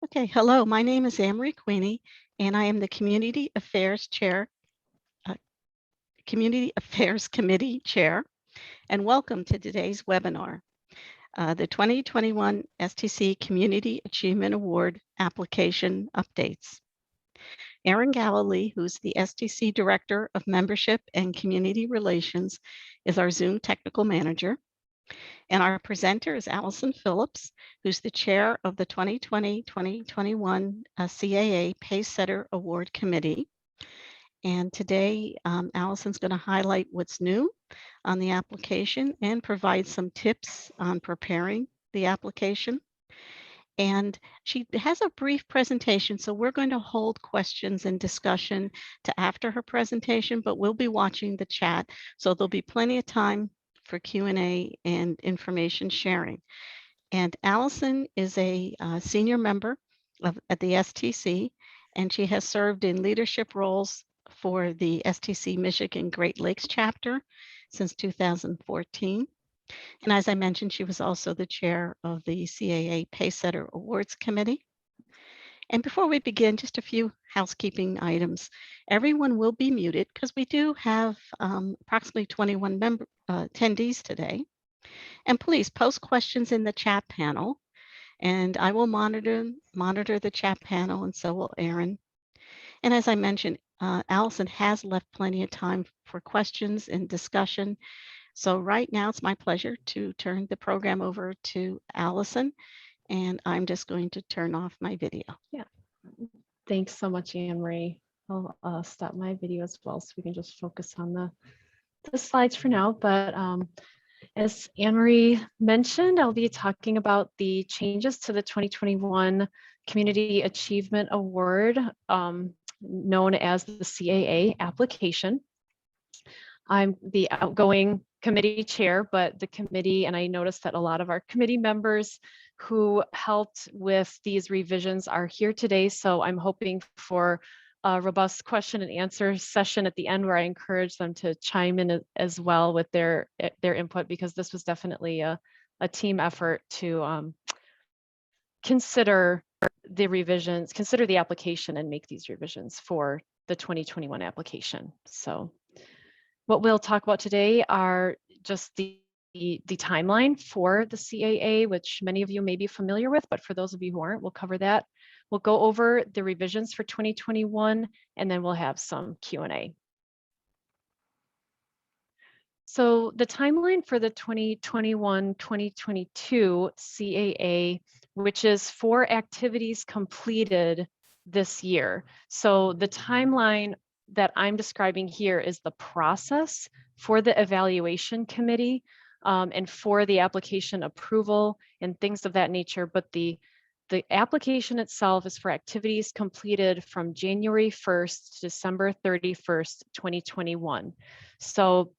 Okay, hello, my name is Anne-Marie Queenie, and I am the Community Affairs Chair, Community Affairs Committee Chair, and welcome to today's webinar, the 2021 STC Community Achievement Award application updates. Erin Galilee, who's the STC Director of Membership and Community Relations, is our Zoom technical manager. And our presenter is Alison Phillips, who's the chair of the 2020-2021 CAA Pacesetter Award Committee. And today, Alison's going to highlight what's new on the application and provide some tips on preparing the application. And she has a brief presentation, so we're going to hold questions and discussion to after her presentation, but we'll be watching the chat, so there'll be plenty of time for Q&A and information sharing. And Alison is a senior member at the STC, and she has served in leadership roles for the STC Michigan Great Lakes chapter since 2014. And as I mentioned, she was also the chair of the CAA Pacesetter Awards Committee. And before we begin, just a few housekeeping items. Everyone will be muted because we do have approximately 21 attendees today. And please post questions in the chat panel, and I will monitor the chat panel, and so will Erin. And as I mentioned, Alison has left plenty of time for questions and discussion. So right now it's my pleasure to turn the program over to Alison, and I'm just going to turn off my video. Yeah, thanks so much, Anne-Marie. I'll stop my video as well so we can just focus on the slides for now. But as Anne-Marie mentioned, I'll be talking about the changes to the 2021 Community Achievement Award, known as the CAA application. I'm the outgoing committee chair, but the committee, and I noticed that a lot of our committee members who helped with these revisions are here today. So I'm hoping for a robust question and answer session at the end where I encourage them to chime in as well with their input, because this was definitely a team effort to consider the revisions, consider the application and make these revisions for the 2021 application. So what we'll talk about today are just the timeline for the CAA, which many of you may be familiar with, but for those of you who aren't, we'll cover that. We'll go over the revisions for 2021, and then we'll have some Q&A. So the timeline for the 2021-2022 CAA, which is for activities completed this year. So the timeline that I'm describing here is the process for the evaluation committee and for the application approval and things of that nature. But the application itself is for activities completed from January 1st to December 31st, 2021. So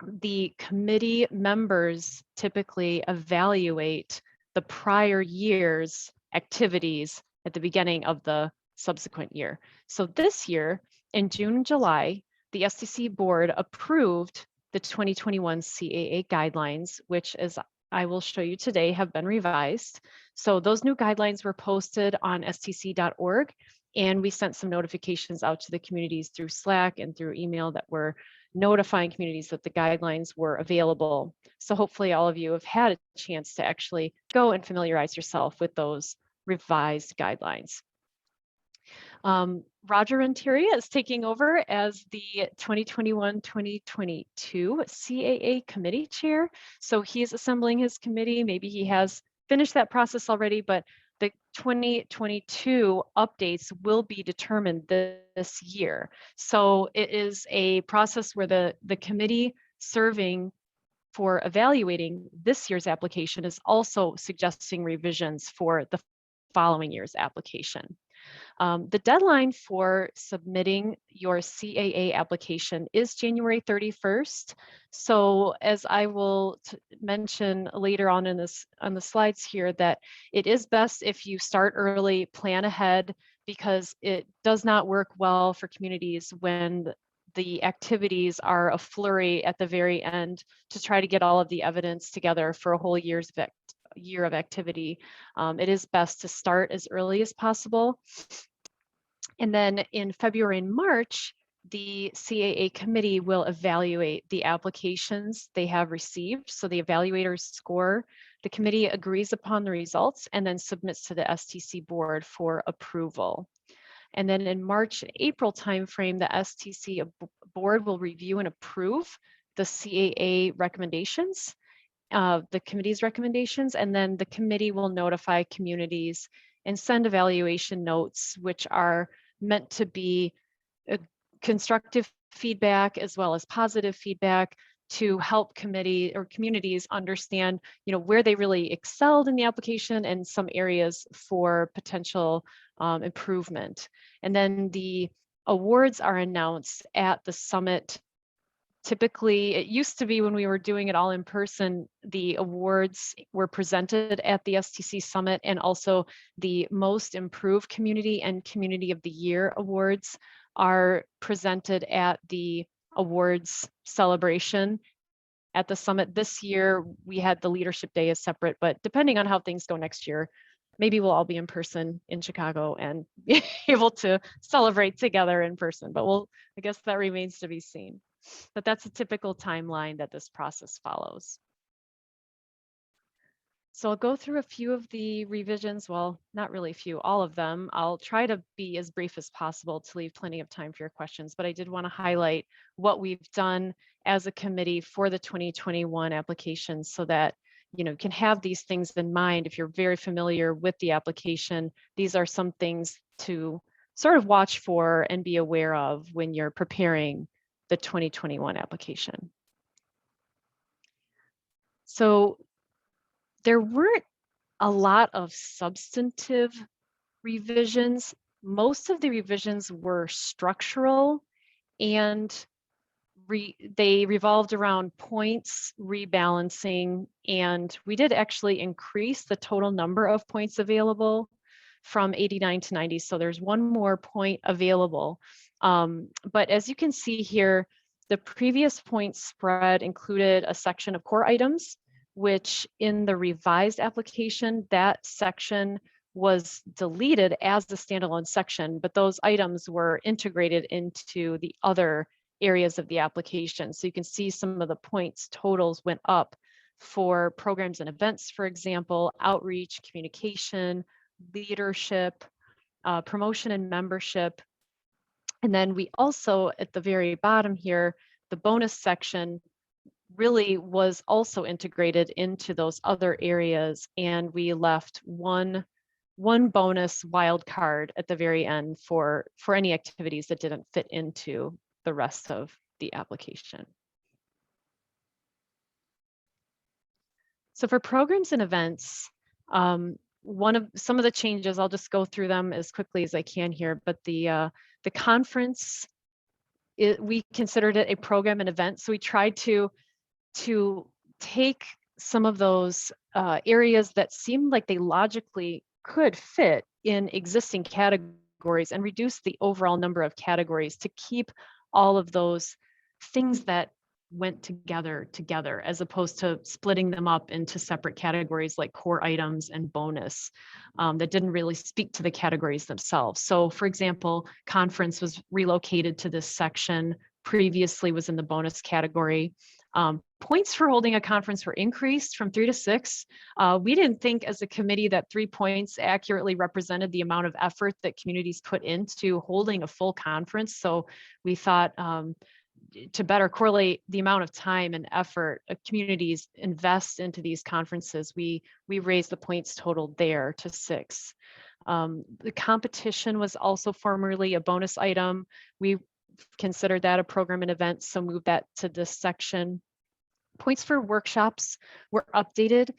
the committee members typically evaluate the prior year's activities at the beginning of the subsequent year. So this year, in June and July, the STC board approved the 2021 CAA guidelines, which, as I will show you today, have been revised. So those new guidelines were posted on stc.org, and we sent some notifications out to the communities through Slack and through email that were notifying communities that the guidelines were available. So hopefully all of you have had a chance to actually go and familiarize yourself with those revised guidelines. Roger Renteria is taking over as the 2021-2022 CAA committee chair. So he's assembling his committee. Maybe he has finished that process already, but the 2022 updates will be determined this year. So it is a process where the committee serving for evaluating this year's application is also suggesting revisions for the following year's application. The deadline for submitting your CAA application is January 31st. So as I will mention later on in the slides here, that it is best if you start early, plan ahead, because it does not work well for communities when the activities are a flurry at the very end to try to get all of the evidence together for a whole year's year of activity, it is best to start as early as possible. And then in February and March, the CAA committee will evaluate the applications they have received. So the evaluators score, the committee agrees upon the results, and then submits to the STC board for approval. And then in March and April timeframe, the STC board will review and approve the CAA recommendations, the committee's recommendations, and then the committee will notify communities and send evaluation notes, which are meant to be constructive feedback as well as positive feedback to help committee or communities understand, where they really excelled in the application and some areas for potential improvement. And then the awards are announced at the summit. Typically, it used to be when we were doing it all in person, the awards were presented at the STC Summit, and also the Most Improved Community and Community of the Year awards are presented at the awards celebration at the summit. This year, we had the Leadership Day as separate, but depending on how things go next year, maybe we'll all be in person in Chicago and be able to celebrate together in person, but I guess that remains to be seen. But that's a typical timeline that this process follows. So I'll go through a few of the revisions. Well, not really a few, all of them. I'll try to be as brief as possible to leave plenty of time for your questions, but I did want to highlight what we've done as a committee for the 2021 applications so that you can have these things in mind. If you're very familiar with the application, these are some things to sort of watch for and be aware of when you're preparing the 2021 application. So there weren't a lot of substantive revisions. Most of the revisions were structural, and they revolved around points rebalancing, and we did actually increase the total number of points available from 89 to 90. So there's one more point available. But as you can see here, the previous point spread included a section of core items, which in the revised application, that section was deleted as the standalone section, but those items were integrated into the other areas of the application. So you can see some of the points totals went up for programs and events, for example, outreach, communication, leadership, promotion and membership. And then we also, at the very bottom here, the bonus section really was also integrated into those other areas, and we left one bonus wildcard at the very end for any activities that didn't fit into the rest of the application. So for programs and events, some of the changes, I'll just go through them as quickly as I can here, but the conference, we considered it a program and event. So we tried to take some of those areas that seemed like they logically could fit in existing categories and reduce the overall number of categories to keep all of those things that went together, as opposed to splitting them up into separate categories like core items and bonus that didn't really speak to the categories themselves. So for example, conference was relocated to this section, previously was in the bonus category. Points for holding a conference were increased from 3 to 6. We didn't think as a committee that 3 points accurately represented the amount of effort that communities put into holding a full conference. So we thought to better correlate the amount of time and effort communities invest into these conferences, we raised the points total there to 6. The competition was also formerly a bonus item. We considered that a program and event, so moved that to this section. Points for workshops were updated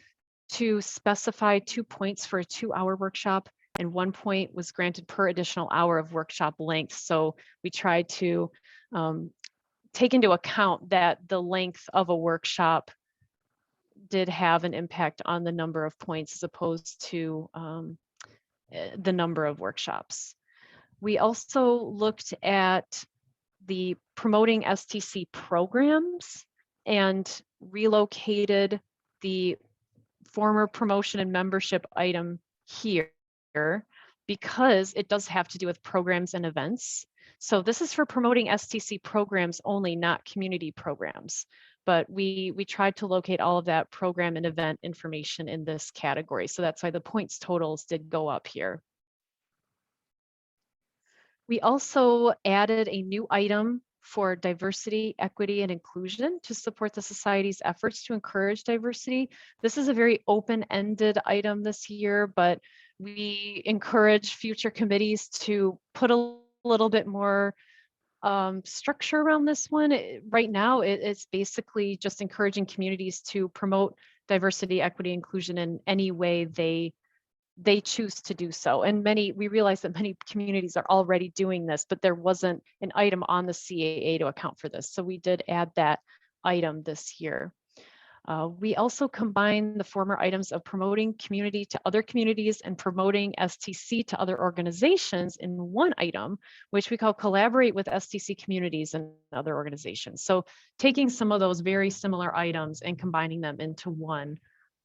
to specify 2 points for a 2-hour workshop, and 1 point was granted per additional hour of workshop length. So we tried to take into account that the length of a workshop did have an impact on the number of points as opposed to the number of workshops. We also looked at the promoting STC programs and relocated the former promotion and membership item here because it does have to do with programs and events. So this is for promoting STC programs only, not community programs. But we tried to locate all of that program and event information in this category. So that's why the points totals did go up here. We also added a new item for diversity, equity, and inclusion to support the Society's efforts to encourage diversity. This is a very open-ended item this year, but we encourage future committees to put a little bit more structure around this one. Right now, it's basically just encouraging communities to promote diversity, equity, inclusion in any way they choose to do so. And we realize that many communities are already doing this, but there wasn't an item on the CAA to account for this. So we did add that item this year. We also combined the former items of promoting community to other communities and promoting STC to other organizations in one item, which we call collaborate with STC communities and other organizations. So taking some of those very similar items and combining them into one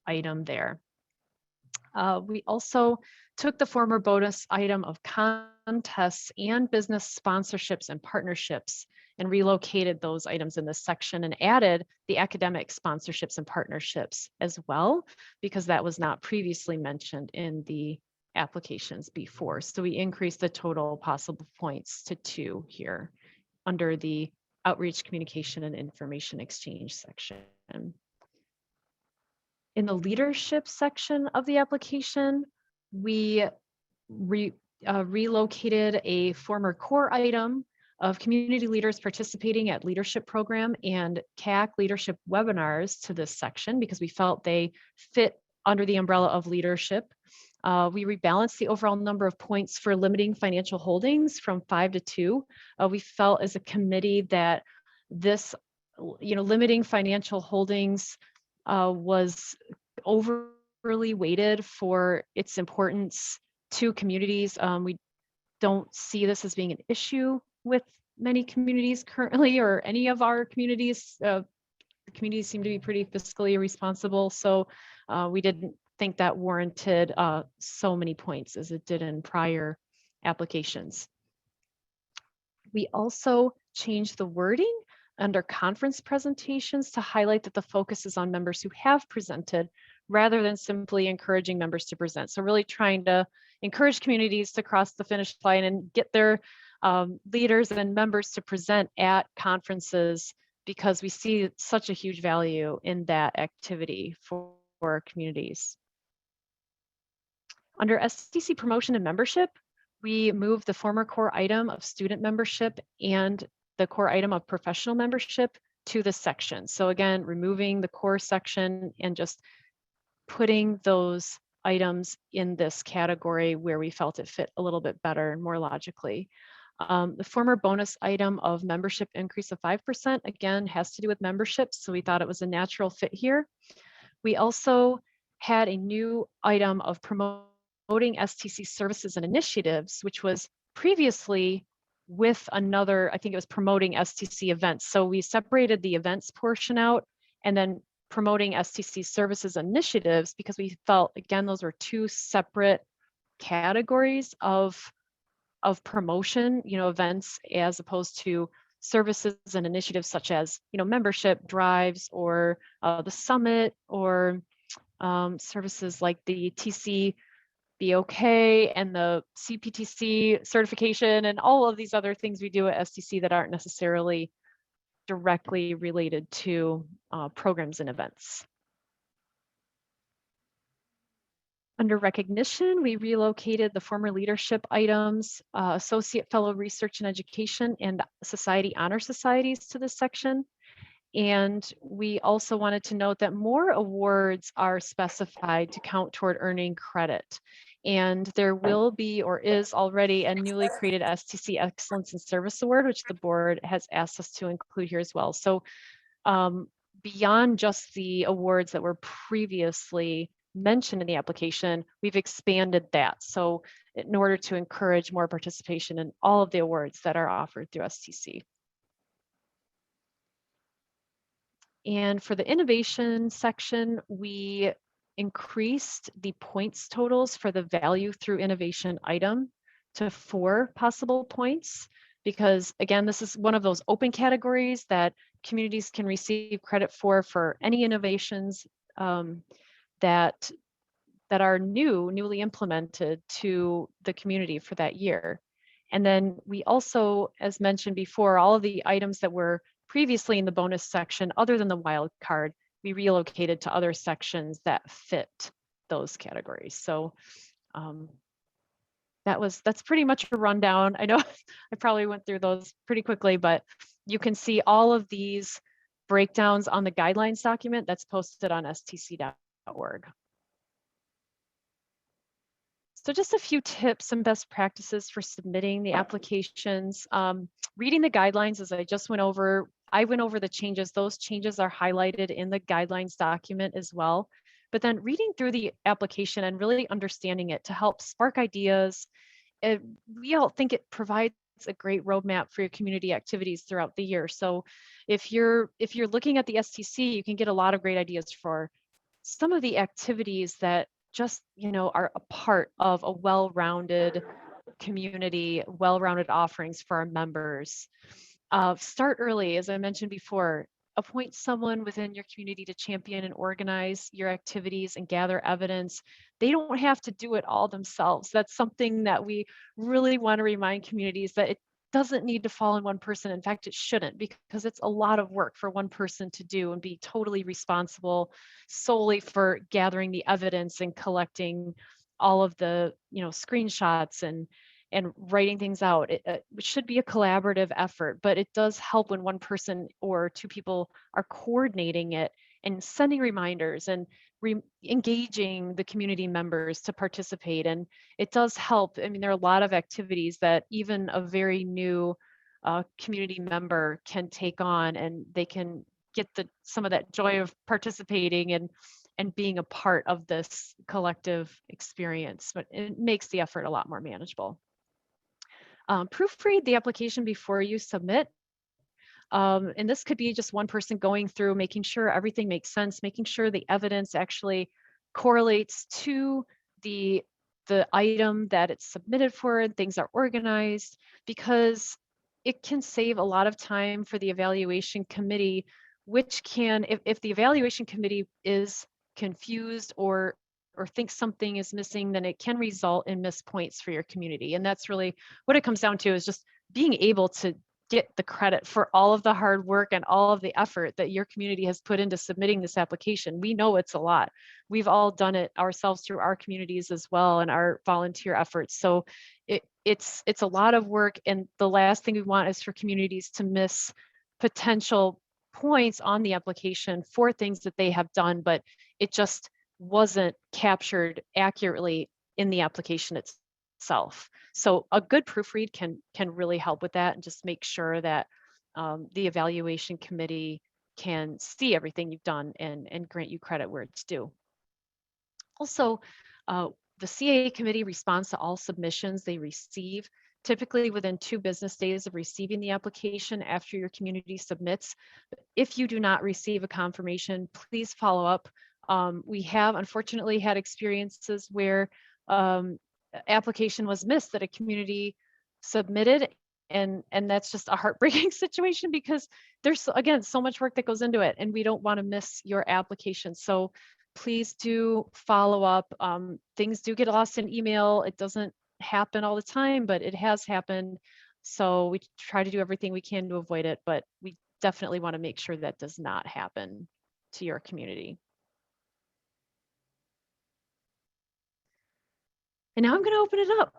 item there. We also took the former bonus item of contests and business sponsorships and partnerships and relocated those items in this section and added the academic sponsorships and partnerships as well, because that was not previously mentioned in the applications before. So we increased the total possible points to 2 here under the outreach, communication, and information exchange section. In the leadership section of the application, we relocated a former core item of community leaders participating at leadership program and CAC leadership webinars to this section because we felt they fit under the umbrella of leadership. We rebalanced the overall number of points for limiting financial holdings from 5 to 2. We felt as a committee that this, limiting financial holdings was overly weighted for its importance to communities. We don't see this as being an issue with many communities currently, or any of our communities. The communities seem to be pretty fiscally responsible, so we didn't think that warranted so many points as it did in prior applications. We also changed the wording under conference presentations to highlight that the focus is on members who have presented rather than simply encouraging members to present. So really trying to encourage communities to cross the finish line and get their leaders and members to present at conferences, because we see such a huge value in that activity for communities. Under STC promotion and membership, we moved the former core item of student membership and the core item of professional membership to this section. So again, removing the core section and just putting those items in this category where we felt it fit a little bit better and more logically. The former bonus item of membership increase of 5%, again, has to do with membership, so we thought it was a natural fit here. We also had a new item of promoting STC services and initiatives, which was previously with another, I think it was promoting STC events. So we separated the events portion out and then promoting STC services initiatives, because we felt, again, those were 2 separate categories of promotion, events, as opposed to services and initiatives such as, membership drives or the summit, or services like the TC BOK and the CPTC certification and all of these other things we do at STC that aren't necessarily directly related to programs and events. Under recognition, we relocated the former leadership items, Associate Fellow Research and Education and Society Honor Societies to this section. And we also wanted to note that more awards are specified to count toward earning credit. And there will be, or is already, a newly created STC Excellence in Service Award, which the board has asked us to include here as well. So beyond just the awards that were previously mentioned in the application, we've expanded that. So in order to encourage more participation in all of the awards that are offered through STC. And for the innovation section, we increased the points totals for the value through innovation item to 4 possible points, because again, this is one of those open categories that communities can receive credit for any innovations that are newly implemented to the community for that year. And then we also, as mentioned before, all of the items that were previously in the bonus section, other than the wild card, we relocated to other sections that fit those categories. So that's pretty much a rundown. I know I probably went through those pretty quickly, but you can see all of these breakdowns on the guidelines document that's posted on stc.org. So just a few tips and best practices for submitting the applications. Reading the guidelines, as I just went over, I went over the changes. Those changes are highlighted in the guidelines document as well. But then reading through the application and really understanding it to help spark ideas. We all think it provides a great roadmap for your community activities throughout the year. So if you're looking at the STC, you can get a lot of great ideas for some of the activities that just, are a part of a well-rounded community, well-rounded offerings for our members. Start early, as I mentioned before. Appoint someone within your community to champion and organize your activities and gather evidence. They don't have to do it all themselves. That's something that we really want to remind communities, that it doesn't need to fall on one person. In fact, it shouldn't, because it's a lot of work for one person to do and be totally responsible solely for gathering the evidence and collecting all of the, screenshots and writing things out. It should be a collaborative effort, but it does help when one person or two people are coordinating it and sending reminders and engaging the community members to participate. And it does help. I mean, there are a lot of activities that even a very new community member can take on, and they can get some of that joy of participating and being a part of this collective experience. But it makes the effort a lot more manageable. Proofread the application before you submit. And this could be just one person going through, making sure everything makes sense, making sure the evidence actually correlates to the item that it's submitted for, and things are organized, because it can save a lot of time for the evaluation committee, which can, if the evaluation committee is confused or thinks something is missing, then it can result in missed points for your community. And that's really what it comes down to, is just being able to get the credit for all of the hard work and all of the effort that your community has put into submitting this application. We know it's a lot. We've all done it ourselves through our communities as well, and our volunteer efforts. So it's a lot of work. And the last thing we want is for communities to miss potential points on the application for things that they have done, but it just wasn't captured accurately in the application itself. So a good proofread can really help with that, and just make sure that the evaluation committee can see everything you've done and grant you credit where it's due. Also, the CAA committee responds to all submissions they receive, typically within 2 business days of receiving the application after your community submits. If you do not receive a confirmation, please follow up. We have unfortunately had experiences where application was missed that a community submitted, and that's just a heartbreaking situation, because there's, again, so much work that goes into it, and we don't want to miss your application. So please do follow up. Things do get lost in email. It doesn't happen all the time, but it has happened. So we try to do everything we can to avoid it, but we definitely want to make sure that does not happen to your community. And now I'm going to open it up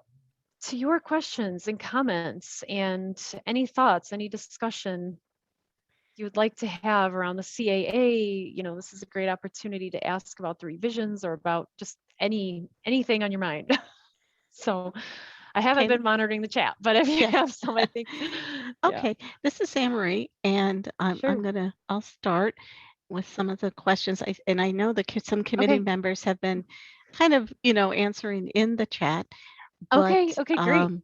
to your questions and comments, and any thoughts, any discussion you would like to have around the CAA. This is a great opportunity to ask about the revisions, or about just anything on your mind. So I haven't been monitoring the chat, but if you have some, I think. Okay, this is Anne Marie, and Sure. I'll start with some of the questions. I know that some committee members have been kind of, answering in the chat, but Okay, great.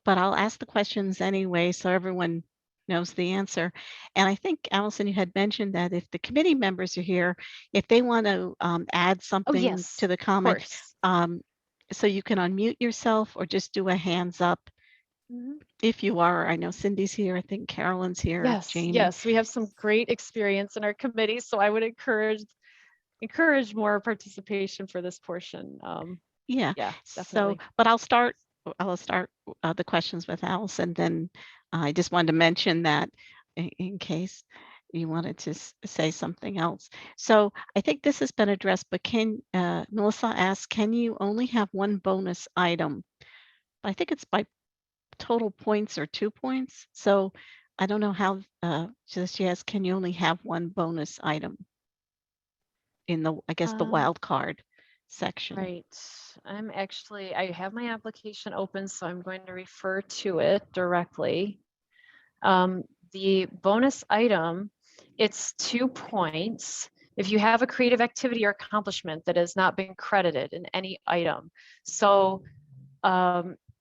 but I'll ask the questions anyway, so everyone knows the answer. And I think, Allison, you had mentioned that if the committee members are here, if they want to add Oh, something yes, to the of comment, course. um, so you can unmute yourself or just do a hands up Mhm. if you are. I know Cindy's here. I think Carolyn's here. Yes, Jamie. yes, we have some great experience in our committee, so I would encourage more participation for this portion. Yeah. Yeah, So, definitely. but I'll start the questions with Allison. Then I just wanted to mention that in case you wanted to say something else. So I think this has been addressed, but can Melissa asked, can you only have one bonus item? I think it's by total points or 2 points. So I don't know how. She asked, can you only have one bonus item in the, I guess, the Um, wild card section? right. I have my application open, so I'm going to refer to it directly. Um, the bonus item, it's 2 points if you have a creative activity or accomplishment that has not been credited in any item. So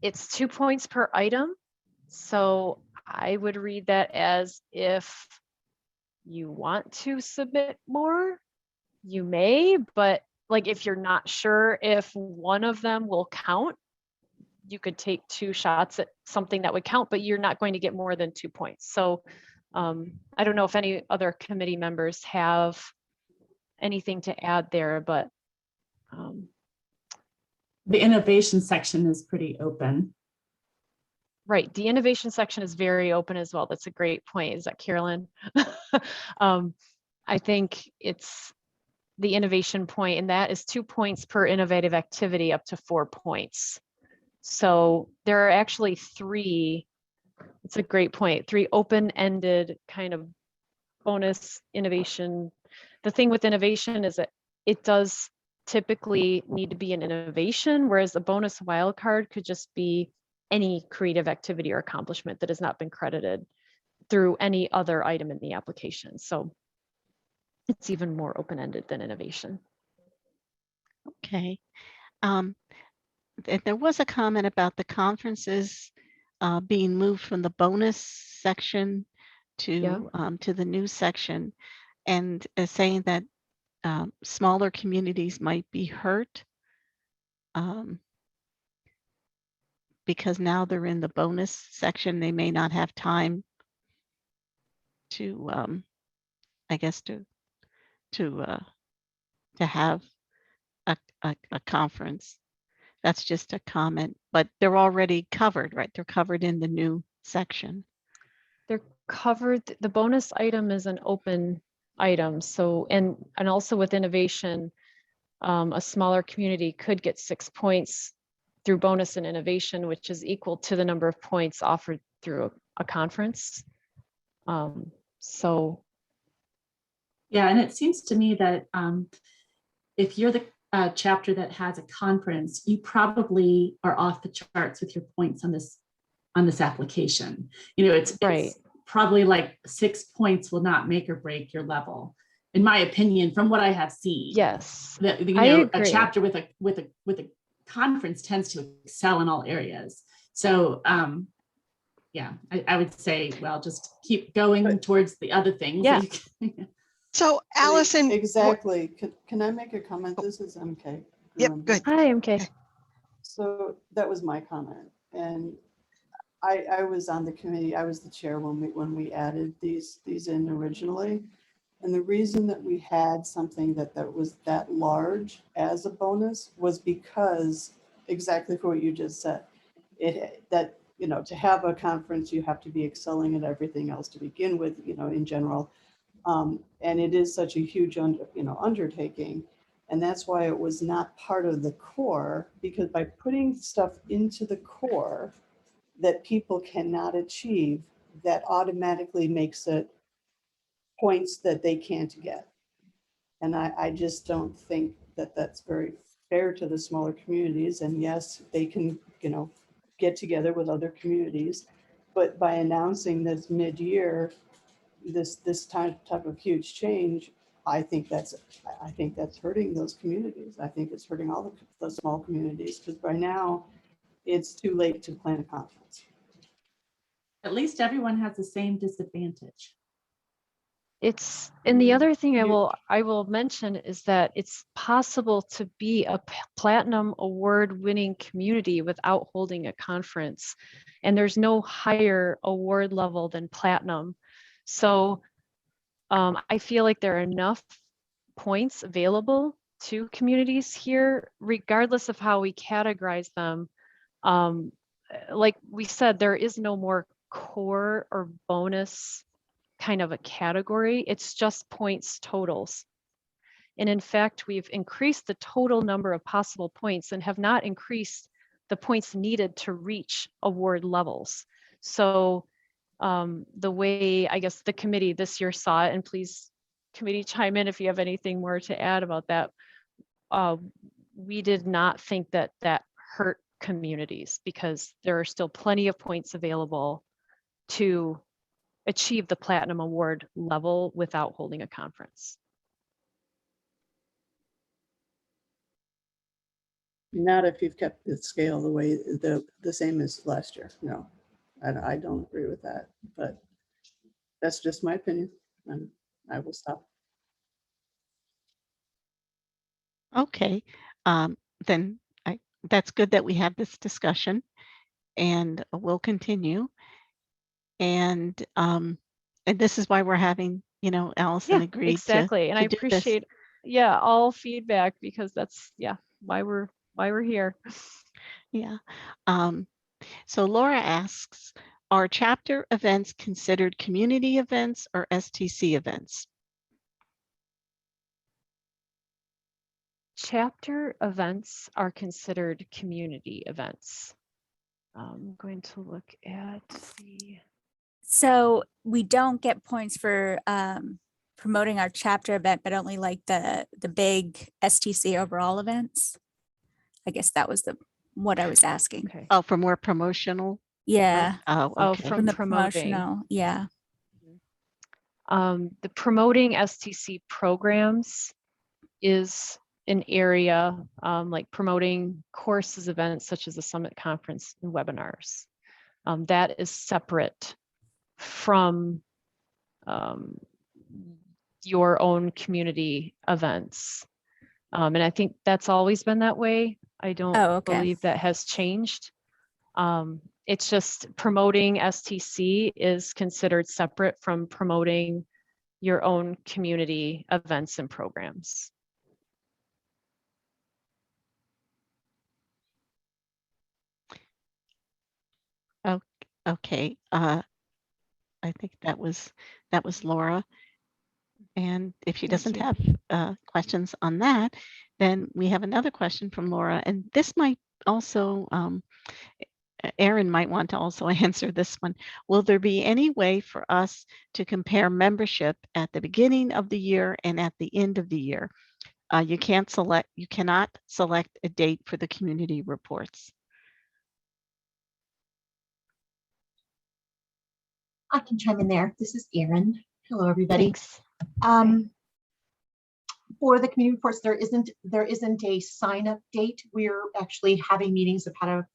it's 2 points per item. So I would read that as if you want to submit more, you may, but like if you're not sure if one of them will count, you could take 2 shots at something that would count, but you're not going to get more than 2 points. So I don't know if any other committee members have anything to add there, but um, The innovation section is pretty open. right, the innovation section is very open as well. That's a great point. Is that Carolyn? I think it's the innovation point, and that is 2 points per innovative activity up to 4 points. So there are actually three, it's a great point, three open-ended kind of bonus innovation. The thing with innovation is that it does typically need to be an innovation, whereas a bonus wildcard could just be any creative activity or accomplishment that has not been credited through any other item in the application. So it's even more open-ended than innovation. Okay. There was a comment about the conferences being moved from the bonus section Yeah. to the new section, and saying that smaller communities might be hurt because now they're in the bonus section. They may not have time to, I guess, to have a conference. That's just a comment, but they're already covered, right? They're covered in the new section. They're covered. The bonus item is an open item. So, and also with innovation, a smaller community could get 6 points through bonus and innovation, which is equal to the number of points offered through a conference. So Yeah, and it seems to me that if you're the chapter that has a conference, you probably are off the charts with your points on this application. You know, it's probably like 6 points will not make or break your level, in my opinion, from what I have seen. Yes, that I agree. a chapter with a conference tends to excel in all areas. So yeah, I would say, well, just keep going towards the other things. Yeah. So Allison, exactly. Can I make a comment? This is MK. Yep, good. Hi, MK. So that was my comment, and I was on the committee. I was the chair when we added these in originally, and the reason that we had something that was that large as a bonus was because exactly for what you just said. That to have a conference, you have to be excelling at everything else to begin with. In general. And it is such a huge undertaking, and that's why it was not part of the core, because by putting stuff into the core that people cannot achieve, that automatically makes it points that they can't get. And I just don't think that that's very fair to the smaller communities. And yes, they can get together with other communities, but by announcing this mid-year, this type of huge change, I think that's hurting those communities. I think it's hurting all the small communities, because by now it's too late to plan a conference. At least everyone has the same disadvantage. It's, and the other thing You- I will mention is that it's possible to be a platinum award winning community without holding a conference. And there's no higher award level than platinum. So I feel like there are enough points available to communities here, regardless of how we categorize them. Like we said, there is no more core or bonus kind of a category. It's just points totals. And in fact, we've increased the total number of possible points and have not increased the points needed to reach award levels. So the way I guess the committee this year saw it, and please committee chime in if you have anything more to add about that. We did not think that that hurt communities because there are still plenty of points available to achieve the platinum award level without holding a conference. Not if you've kept the scale the way the same as last year. No, I don't agree with that, but that's just my opinion, and I will stop. Okay, then that's good that we have this discussion, and we'll continue. And this is why we're having, Allison agreed exactly. And I to do this. appreciate, all feedback because that's, why we're here. Yeah. So Laura asks, are chapter events considered community events or STC events? Chapter events are considered community events. I'm going to look at the. So we don't get points for promoting our chapter event, but only like the big STC overall events. I guess that was what I was asking. Okay. Oh, for more promotional? Yeah. Oh, Oh, okay. From the promoting. promotional. Yeah. The promoting STC programs is an area like promoting courses, events such as the summit conference and webinars. That is separate from your own community events. And I think that's always been that way. I don't believe that has changed. It's just promoting STC is considered separate from promoting your own community events and programs. Okay. I think that was Laura. And if she doesn't have questions on that, then we have another question from Laura. And this might also, Erin might want to also answer this one. Will there be any way for us to compare membership at the beginning of the year and at the end of the year? You cannot select a date for the community reports. I can chime in there. This is Erin. Hello, everybody. Thanks. For the community reports, there isn't a sign-up date. We're actually having meetings of how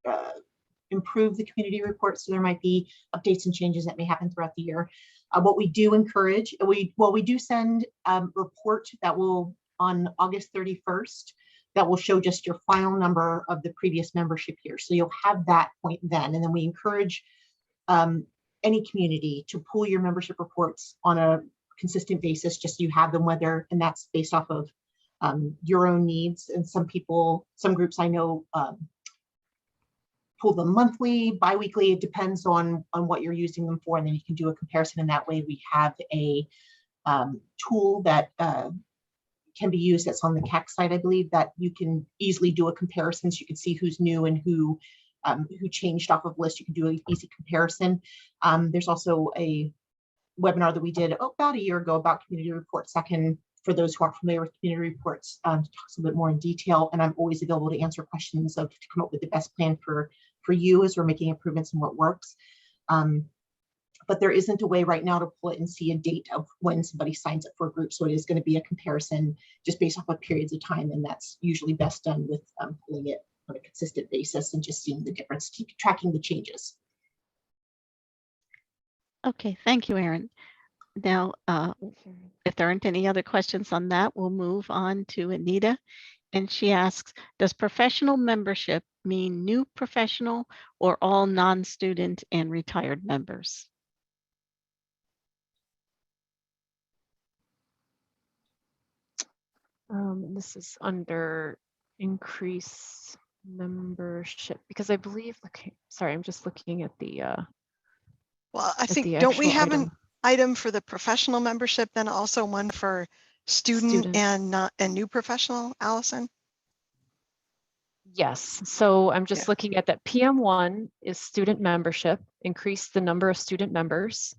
to improve the community report. So there might be updates and changes that may happen throughout the year. What we do encourage, we do send a report that will on August 31st that will show just your final number of the previous membership year. So you'll have that point then, and then we encourage any community to pull your membership reports on a consistent basis, just so you have them, and that's based off of your own needs. And some groups I know pull them monthly, bi-weekly. It depends on what you're using them for, and then you can do a comparison. In that way, we have a tool that can be used that's on the CAC site, I believe, that you can easily do a comparison, so you can see who's new and who changed off of list. You can do an easy comparison. There's also a webinar that we did about a year ago about community reports. For those who aren't familiar with community reports, to talk a little bit more in detail. And I'm always available to answer questions to come up with the best plan for you as we're making improvements in what works. But there isn't a way right now to pull it and see a date of when somebody signs up for a group. So it is going to be a comparison just based off of periods of time. And that's usually best done with pulling it on a consistent basis and just seeing the difference, keep tracking the changes. Okay, thank you, Erin. Now, if there aren't any other questions on that, we'll move on to Anita. And she asks, does professional membership mean new professional or all non-student and retired members? This is under increase membership because I believe, okay, sorry, I'm just looking at the Well, I at think, the don't we actual have an item. item for the professional membership, then also one for student and not and new professional, Allison? Yes, so I'm just Yeah. looking at that. PM1 is student membership, increase the number of student members.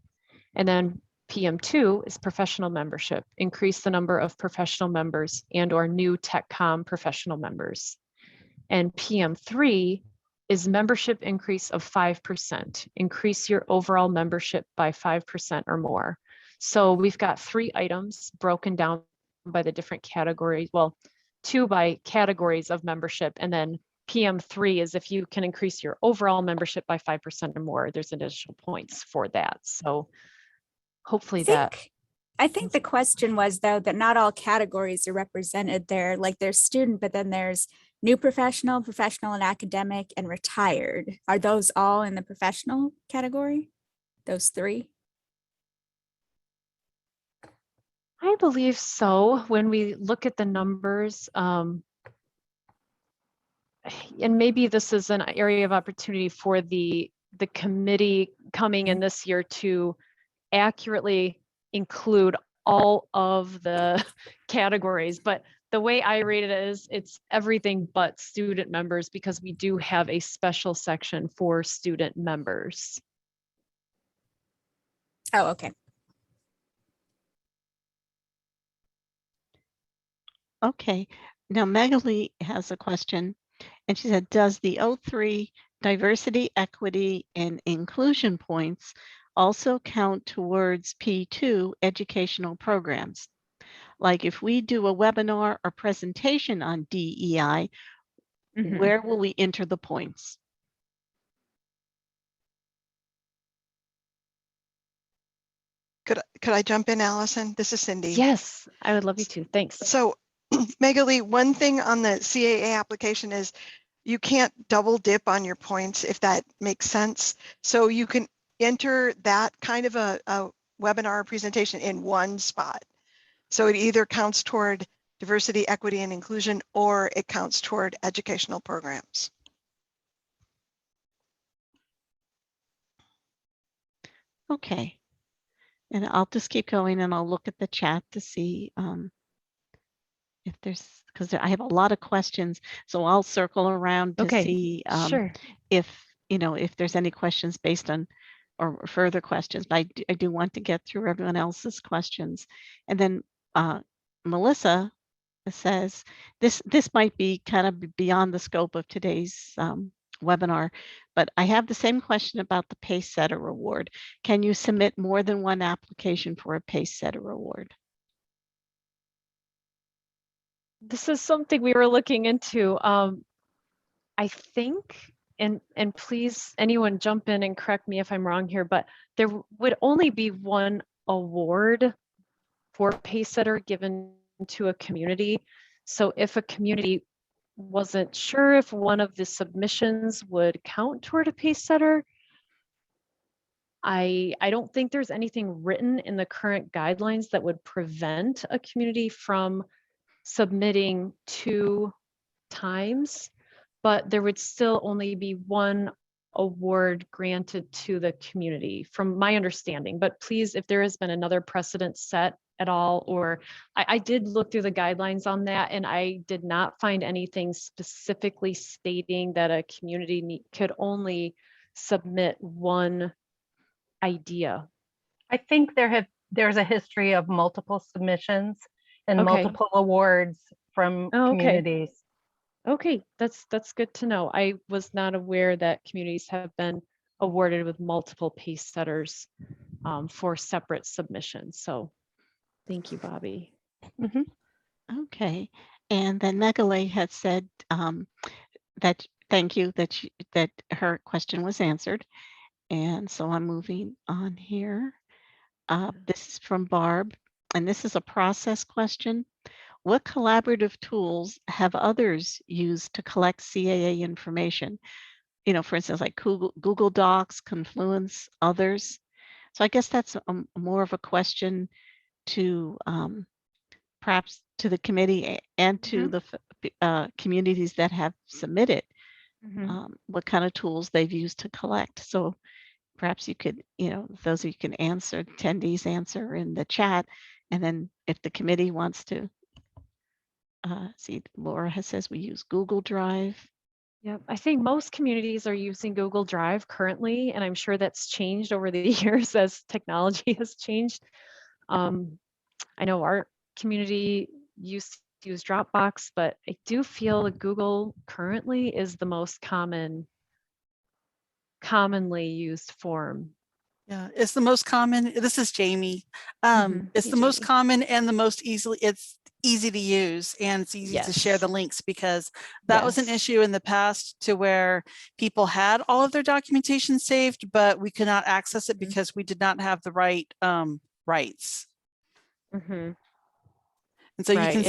And then PM2 is professional membership, increase the number of professional members and or new TechCom professional members. And PM3 is membership increase of 5%, increase your overall membership by 5% or more. So we've got 3 items broken down by the different categories. Well, 2 by categories of membership, and then PM3 is if you can increase your overall membership by 5% or more, there's additional points for that. So hopefully I think the question was though that not all categories are represented there. Like there's student, but then there's new professional, professional and academic, and retired. Are those all in the professional category? Those 3? I believe so. When we look at the numbers, and maybe this is an area of opportunity for the committee coming in this year to accurately include all of the categories. But the way I read it is it's everything but student members because we do have a special section for student members. Oh, okay. Okay, now Magali has a question, and she said, does the O3 diversity, equity, and inclusion points also count towards P2 educational programs? Like if we do a webinar or presentation on DEI, where will we enter the points? Could I jump in, Allison? This is Cindy. Yes, I would love you to. Thanks. So Magali, one thing on the CAA application is you can't double dip on your points, if that makes sense. So you can enter that kind of a webinar presentation in one spot. So it either counts toward diversity, equity, and inclusion, or it counts toward educational programs. Okay, and I'll just keep going and I'll look at the chat to see if there's, because I have a lot of questions, so I'll circle around to see Sure. if, if there's any questions based on or further questions, but I do want to get through everyone else's questions. And then Melissa says, this might be kind of beyond the scope of today's webinar, but I have the same question about the Pace Setter Award. Can you submit more than one application for a Pace Setter Award? This is something we were looking into. I think, and please, anyone jump in and correct me if I'm wrong here, but there would only be one award for Pace Setter given to a community. So if a community wasn't sure if one of the submissions would count toward a Pace Setter, I don't think there's anything written in the current guidelines that would prevent a community from submitting 2 times, but there would still only be one award granted to the community from my understanding. But please, if there has been another precedent set at all, or I did look through the guidelines on that and I did not find anything specifically stating that a community could only submit one idea. I think there's a history of multiple submissions and Okay. multiple awards from communities. Okay, that's good to know. I was not aware that communities have been awarded with multiple Pace Setters for separate submissions. So thank you, Bobby. Okay, and then Megale had said that thank you that her question was answered. And so I'm moving on here. This is from Barb, and this is a process question. What collaborative tools have others used to collect CAA information? You know, for instance, like Google Docs, Confluence, others. So I guess that's more of a question to perhaps to the committee and to the communities that have submitted what kind of tools they've used to collect. So perhaps you could, you know, those of you can answer, attendees answer in the chat. And then if the committee wants to see, Laura says we use Google Drive. Yep, I think most communities are using Google Drive currently, and I'm sure that's changed over the years as technology has changed. I know our community used to use Dropbox, but I do feel that Google currently is the most commonly used form. Yeah, it's the most common. This is Jamie. It's Hey, the most Jamie. common and the most it's easy to use, and it's easy to share Yes. the links, because that was an Yes. issue in the past to where people had all of their documentation saved, but we could not access it because we did not have the right rights. And so you can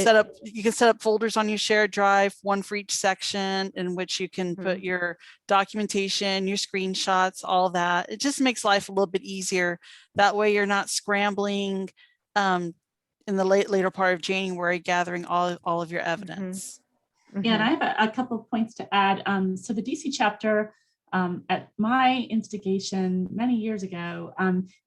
set up folders on your shared drive, one for each section, in which you can put your documentation, your screenshots, all that. It just makes life a little bit easier. That way you're not scrambling in the later part of January, gathering all of your evidence. Yeah, and I have a couple of points to add. So the DC chapter, at my instigation many years ago,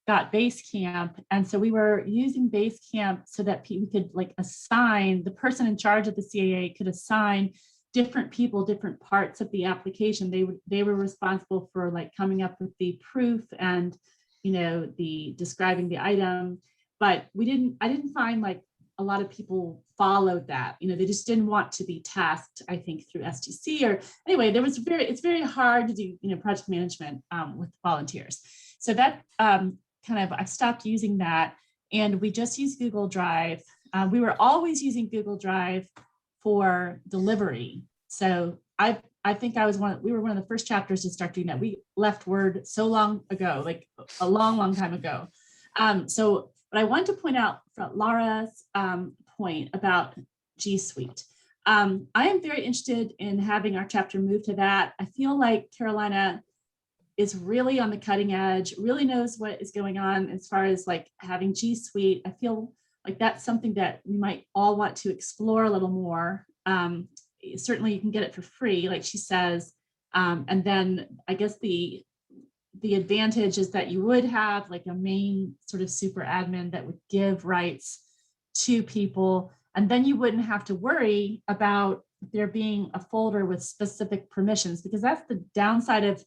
got Basecamp. And so we were using Basecamp so that people could like assign, the person in charge of the CAA could assign different people, different parts of the application. They were responsible for like coming up with the proof and, you know, the describing the item. But I didn't find like a lot of people followed that. You know, they just didn't want to be tasked, I think, through STC or anyway, it's very hard to do, you know, project management with volunteers. So that I stopped using that, and we just use Google Drive. We were always using Google Drive for delivery. So I think we were one of the first chapters to start doing that. We left Word so long ago, like a long time ago. But I want to point out from Laura's point about G Suite. I am very interested in having our chapter move to that. I feel like Carolina is really on the cutting edge, really knows what is going on as far as like having G Suite. I feel like that's something that we might all want to explore a little more. Certainly you can get it for free, like she says. And then I guess the advantage is that you would have like a main sort of super admin that would give rights to people. And then you wouldn't have to worry about there being a folder with specific permissions, because that's the downside of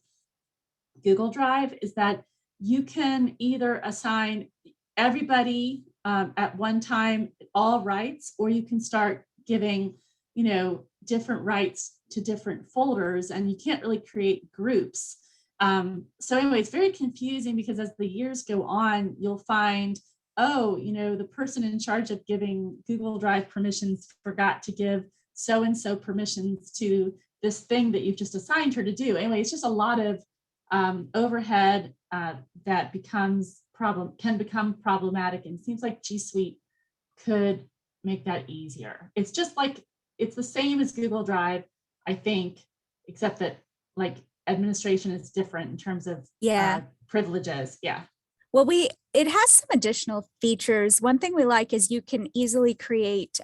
Google Drive, is that you can either assign everybody at one time all rights, or you can start giving, you know, different rights to different folders, and you can't really create groups. So anyway, it's very confusing, because as the years go on, you'll find, oh, you know, the person in charge of giving Google Drive permissions forgot to give so-and-so permissions to this thing that you've just assigned her to do. Anyway, it's just a lot of overhead that can become problematic, and it seems like G Suite could make that easier. It's just like, it's the same as Google Drive, I think, except that like administration is different in terms of privileges. Yeah. Well, it has some additional features. One thing we like is you can easily create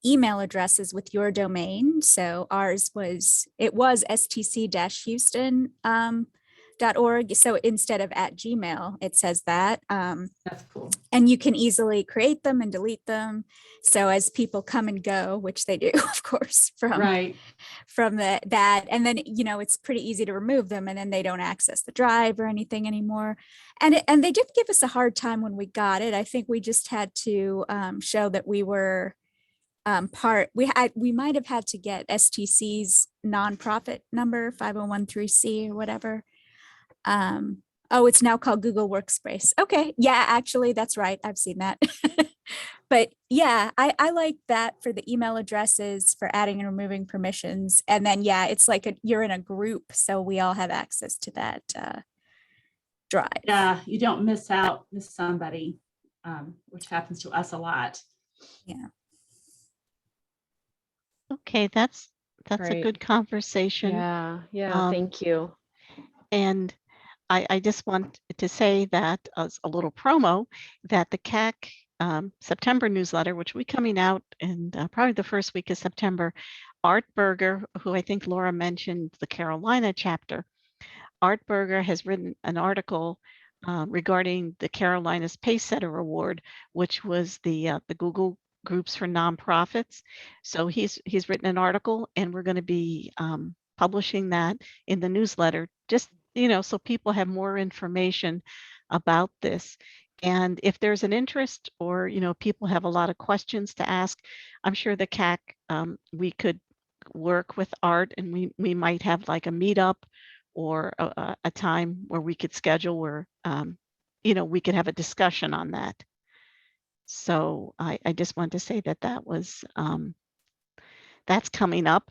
email addresses with your domain. So ours was stc-houston.org. So instead of @gmail, it says that. That's cool. And you can easily create them and delete them. So as people come and go, which they do, of course, from that, and then, you know, it's pretty easy to remove them, and then they don't access the drive or anything anymore. And they did give us a hard time when we got it. I think we just had to show that we were we might have had to get STC's nonprofit number, 5013C or whatever. Oh, it's now called Google Workspace. Okay. Yeah, actually, that's right. I've seen that. But yeah, I like that for the email addresses, for adding and removing permissions. And then, yeah, it's like you're in a group, so we all have access to that drive. Yeah, you don't miss somebody, which happens to us a lot. Yeah. Okay, that's a Great. good conversation. Yeah, thank you. And I just want to say that as a little promo, that the CAC September newsletter, which will be coming out in probably the first week of September, Art Berger, who I think Laura mentioned, the Carolina chapter, Art Berger has written an article regarding the Carolinas Pacesetter Award, which was the Google Groups for Nonprofits. So he's written an article, and we're going to be publishing that in the newsletter, just so people have more information about this. And if there's an interest, or people have a lot of questions to ask, I'm sure the CAC we could work with Art, and we might have like a meetup or a time where we could schedule where we could have a discussion on that. So I just wanted to say that was that's coming up,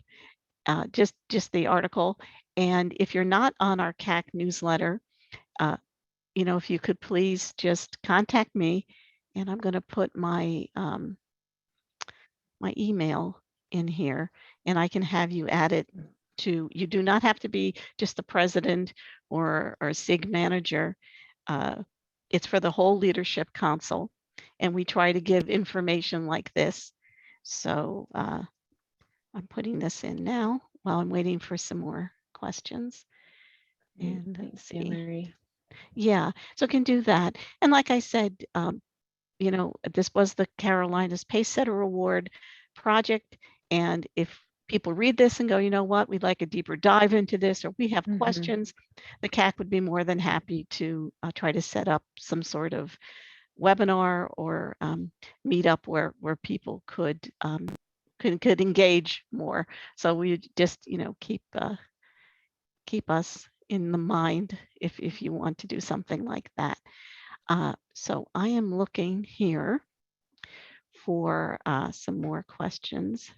just the article. And if you're not on our CAC newsletter, if you could please just contact me, and I'm going to put my my email in here, and I can have you add it to. You do not have to be just the president or SIG manager. It's for the whole leadership council, and we try to give information like this. So I'm putting this in now while I'm waiting for some more questions. And let's see. Marie. Yeah, so can do that. And like I said, this was the Carolinas Pacesetter Award project. And if people read this and go, you know what, we'd like a deeper dive into this, or we have questions, the CAC would be more than happy to try to set up some sort of webinar or meetup where people could engage more. So we just, keep us in the mind if you want to do something like that. So I am looking here for some more questions.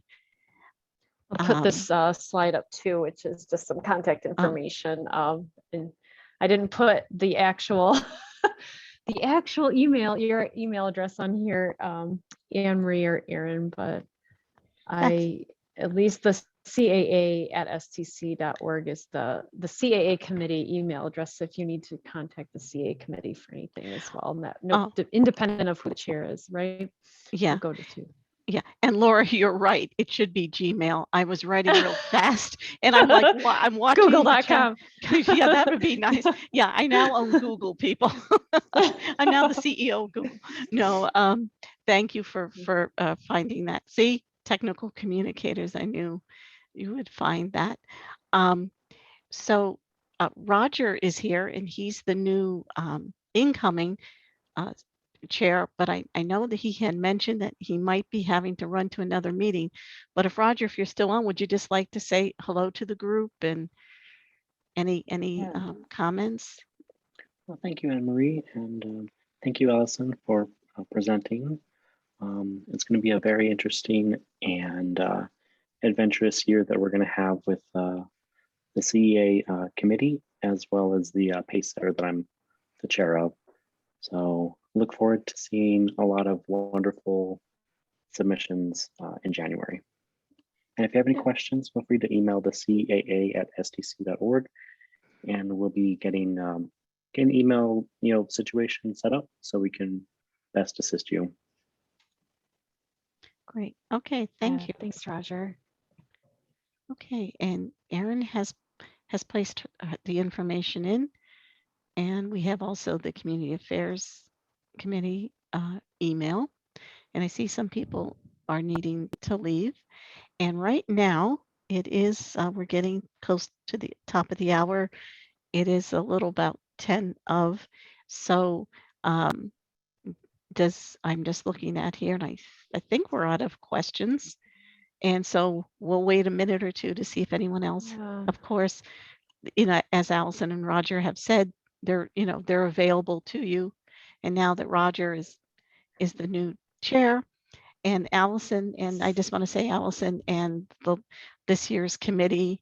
I'll put this slide up too, which is just some contact information. And I didn't put the actual email, your email address on here, Anne Marie or Erin, but at least the CAA at stc.org is the CAA committee email address if you need to contact the CAA committee for anything as well. Independent of who the chair is, right? Yeah. We'll go to two. Yeah, and Laura, you're right. It should be Gmail. I was writing real fast, and I'm like, well, I'm watching Google.com. Yeah, that would be nice. Yeah, I now own Google, people. I'm now the CEO of Google. No, thank you for finding that. See, technical communicators. I knew you would find that. So Roger is here, and he's the new incoming chair, but I know that he had mentioned that he might be having to run to another meeting. But if Roger, if you're still on, would you just like to say hello to the group and any comments? Well, thank you, Anne Marie, and thank you, Alison, for presenting. It's going to be a very interesting and adventurous year that we're going to have with the CEA committee, as well as the Pacesetter that I'm the chair of. So look forward to seeing a lot of wonderful submissions in January. And if you have any questions, feel free to email the CAA at stc.org, and we'll be getting an email situation set up so we can best assist you. Great. Okay. Thank you. Thanks, Roger. Okay. And Erin has placed the information in, and we have also the Community Affairs Committee email. And I see some people are needing to leave. And right now it is, we're getting close to the top of the hour. It is a little about 10 of. So I'm just looking at here, and I think we're out of questions. And so we'll wait a minute or two to see if anyone else, of course, as Alison and Roger have said, they're available to you. And now that Roger is the new chair, and Alison, and I just want to say, Alison and this year's committee,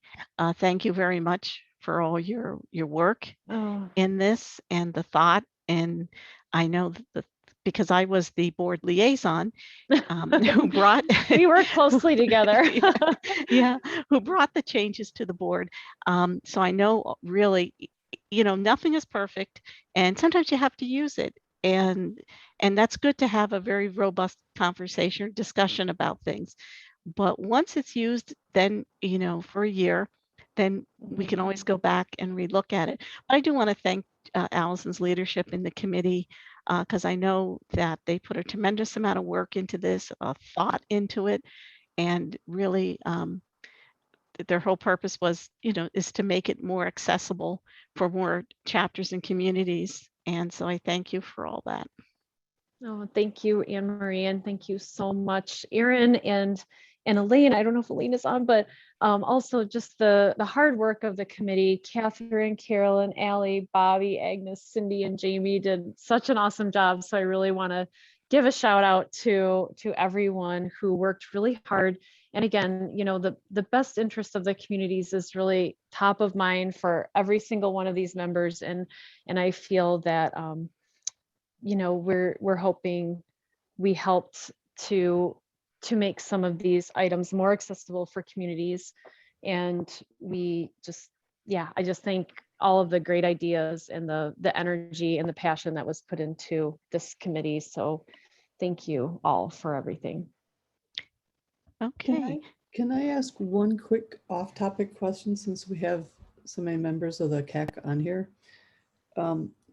thank you very much for all your work Oh, in this and the thought. And I know that because I was the board liaison who brought we work closely together. yeah, who brought the changes to the board. So I know really, nothing is perfect, and sometimes you have to use it. And that's good to have a very robust conversation or discussion about things. But once it's used, then, for a year, then we can always go back and relook at it. But I do want to thank Allison's leadership in the committee, because I know that they put a tremendous amount of work into this, thought into it, and really their whole purpose was, is to make it more accessible for more chapters and communities. And so I thank you for all that. Oh, thank you, Anne Marie, and thank you so much, Erin and Elaine. I don't know if Elaine is on, but also just the hard work of the committee. Catherine, Carolyn, Allie, Bobby, Agnes, Cindy, and Jamie did such an awesome job. So I really want to give a shout out to everyone who worked really hard. And again, the best interest of the communities is really top of mind for every single one of these members. And I feel that we're hoping we helped to make some of these items more accessible for communities. And we just, I just thank all of the great ideas and the energy and the passion that was put into this committee. So thank you all for everything. Okay. Can I ask one quick off-topic question, since we have so many members of the CAC on here?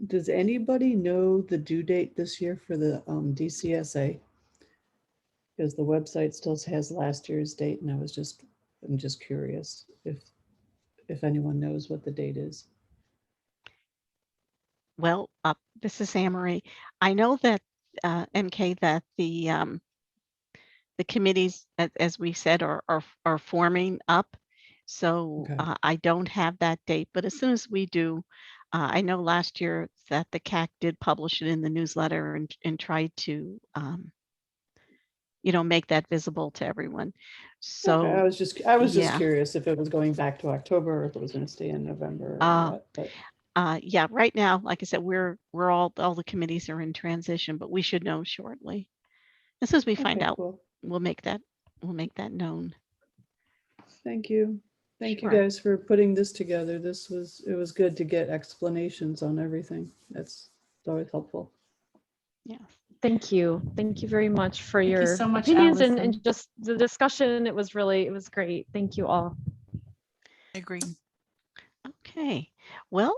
Does anybody know the due date this year for the DCSA? Because the website still has last year's date, and I'm just curious if anyone knows what the date is. Well, this is Anne Marie. I know that MK, that the committees, as we said, are forming up. So Okay. I don't have that date, but as soon as we do, I know last year that the CAC did publish it in the newsletter and tried to, make that visible to everyone. So Okay, I was just yeah. curious if it was going back to October or if it was going to stay in November or what. But yeah, right now, like I said, we're all the committees are in transition, but we should know shortly. As soon as we find out, cool. we'll make that known. Thank you. Thank you Sure. guys for putting this together. It was good to get explanations on everything. It's always helpful. Yeah. Thank you. Thank you very much for Thank you your so much, opinions Allison. and just the discussion. It was great. Thank you all. I agree. Okay. Well,